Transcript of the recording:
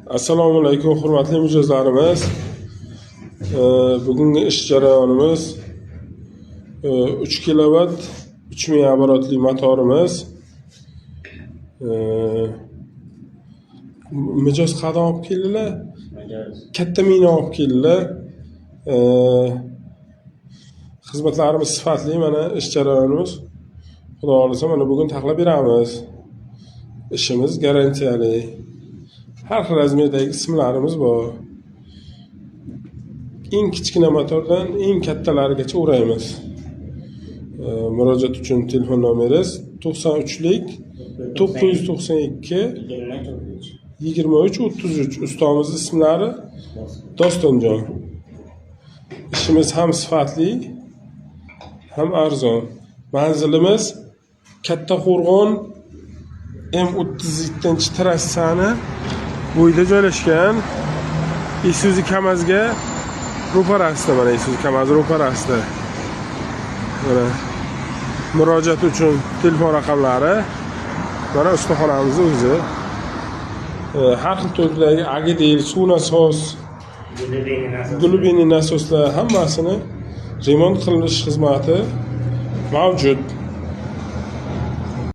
Assalomu alaykum hurmatli mijozlarimiz. Bugungi ish jarayonimiz 3 kW 3000 oborotli motorimiz. Mijoz qadam olib keldilar. Katta mina olib keldilar. Xizmatlarimiz sifatli, mana ish jarayonimiz. Xudo xolasa mana bugun taklif beramiz. İşimiz garantiyali. Har xil razmerdagi ismlarimiz bor. Eng kichkina motordan eng kattalarigacha o'raymiz. Murojaat uchun telefon nomeringiz 93lik 992 23 33. Ustomizning ismlari Dostonjon. İşimiz ham sifatli, ham arzon. Manzilimiz Kattaqo'rg'on M37-trassani bo'yida joylashgan. Isuzu Kamazga ro'parasida, mana Isuzu Kamaz ro'parasida. Mana murojaat uchun telefon raqamlari mana ustaxonamizning o'zi. Har xil turdagi agidel, suv nasos, glubinli nasoslar hammasini remont qilish xizmati mavjud.